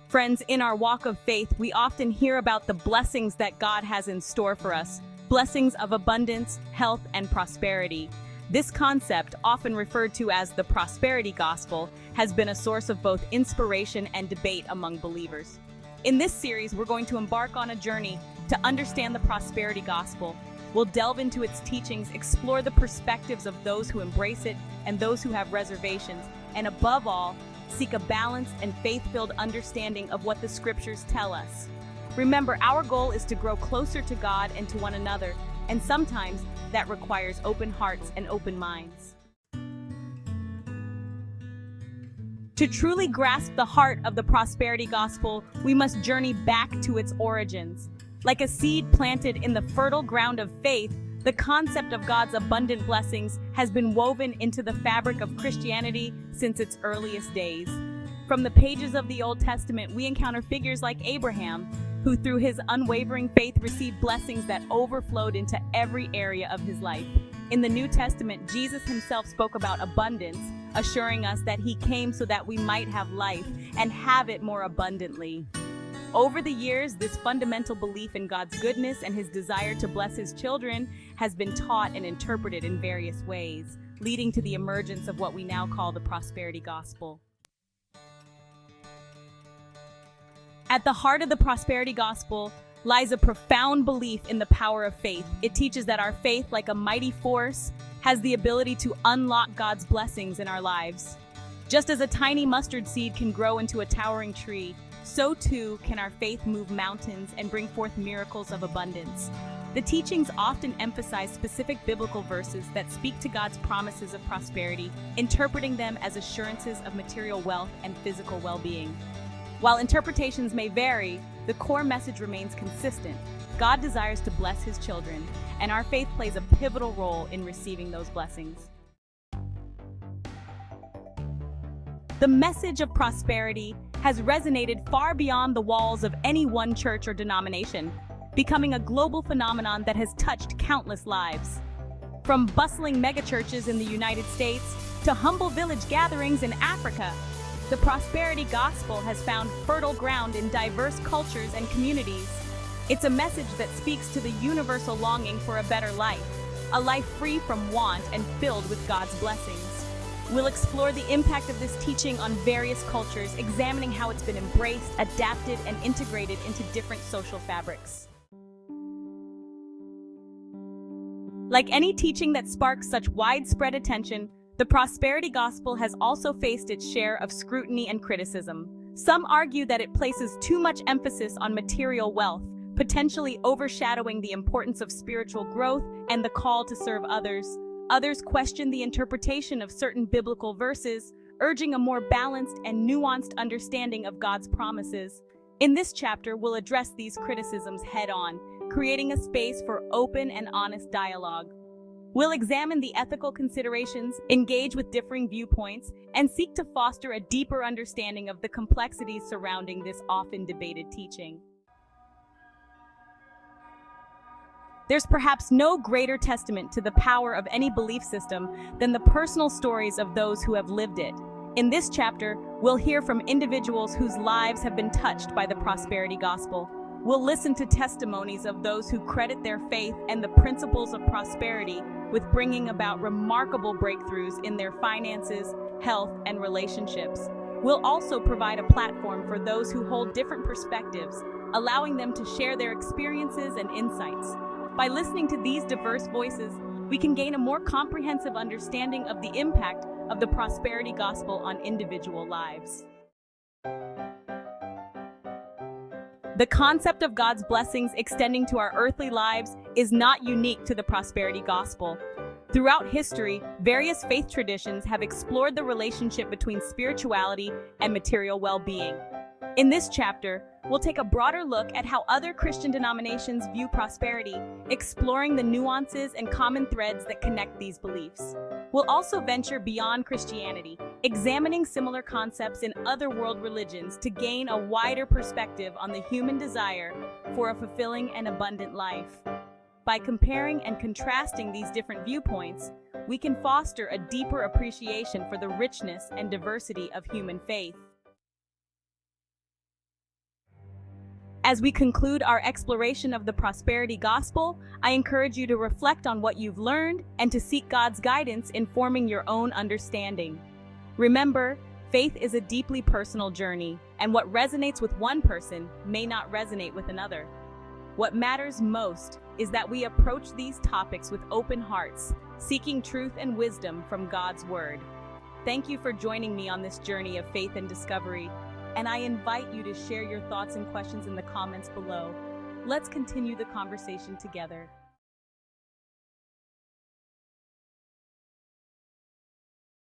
Friends, in our walk of faith, we often hear about the blessings that God has in store for us, blessings of abundance, health, and prosperity. This concept, often referred to as the prosperity gospel, has been a source of both inspiration and debate among believers. In this series, we're going to embark on a journey to understand the prosperity gospel. We'll delve into its teachings, explore the perspectives of those who embrace it and those who have reservations, and above all, seek a balanced and faith-filled understanding of what the scriptures tell us. Remember, our goal is to grow closer to God and to one another, and sometimes that requires open hearts and open minds. To truly grasp the heart of the prosperity gospel, we must journey back to its origins. Like a seed planted in the fertile ground of faith, the concept of God's abundant blessings has been woven into the fabric of Christianity since its earliest days. From the pages of the Old Testament, we encounter figures like Abraham, who through his unwavering faith received blessings that overflowed into every area of his life. In the New Testament, Jesus himself spoke about abundance, assuring us that he came so that we might have life and have it more abundantly. Over the years, this fundamental belief in God's goodness and his desire to bless his children has been taught and interpreted in various ways, leading to the emergence of what we now call the prosperity gospel. At the heart of the prosperity gospel lies a profound belief in the power of faith. It teaches that our faith, like a mighty force, has the ability to unlock God's blessings in our lives. Just as a tiny mustard seed can grow into a towering tree, so too can our faith move mountains and bring forth miracles of abundance. The teachings often emphasize specific biblical verses that speak to God's promises of prosperity, interpreting them as assurances of material wealth and physical well-being. While interpretations may vary, the core message remains consistent. God desires to bless his children, and our faith plays a pivotal role in receiving those blessings. The message of prosperity has resonated far beyond the walls of any one church or denomination, becoming a global phenomenon that has touched countless lives. From bustling megachurches in the United States to humble village gatherings in Africa, the prosperity gospel has found fertile ground in diverse cultures and communities. It's a message that speaks to the universal longing for a better life, a life free from want and filled with God's blessings. We'll explore the impact of this teaching on various cultures, examining how it's been embraced, adapted, and integrated into different social fabrics. Like any teaching that sparks such widespread attention, the prosperity gospel has also faced its share of scrutiny and criticism. Some argue that it places too much emphasis on material wealth, potentially overshadowing the importance of spiritual growth and the call to serve others. Others question the interpretation of certain biblical verses, urging a more balanced and nuanced understanding of God's promises. In this chapter, we'll address these criticisms head-on, creating a space for open and honest dialogue. We'll examine the ethical considerations, engage with differing viewpoints, and seek to foster a deeper understanding of the complexities surrounding this often debated teaching. There's perhaps no greater testament to the power of any belief system than the personal stories of those who have lived it. In this chapter, we'll hear from individuals whose lives have been touched by the prosperity gospel. We'll listen to testimonies of those who credit their faith and the principles of prosperity with bringing about remarkable breakthroughs in their finances, health, and relationships. We'll also provide a platform for those who hold different perspectives, allowing them to share their experiences and insights. By listening to these diverse voices, we can gain a more comprehensive understanding of the impact of the prosperity gospel on individual lives. The concept of God's blessings extending to our earthly lives is not unique to the prosperity gospel. Throughout history, various faith traditions have explored the relationship between spirituality and material well-being. In this chapter, we'll take a broader look at how other Christian denominations view prosperity, exploring the nuances and common threads that connect these beliefs. We'll also venture beyond Christianity, examining similar concepts in other world religions to gain a wider perspective on the human desire for a fulfilling and abundant life. By comparing and contrasting these different viewpoints, we can foster a deeper appreciation for the richness and diversity of human faith. As we conclude our exploration of the prosperity gospel, I encourage you to reflect on what you've learned and to seek God's guidance in forming your own understanding. Remember, faith is a deeply personal journey, and what resonates with one person may not resonate with another. What matters most is that we approach these topics with open hearts, seeking truth and wisdom from God's Word. Thank you for joining me on this journey of faith and discovery, and I invite you to share your thoughts and questions in the comments below. Let's continue the conversation together.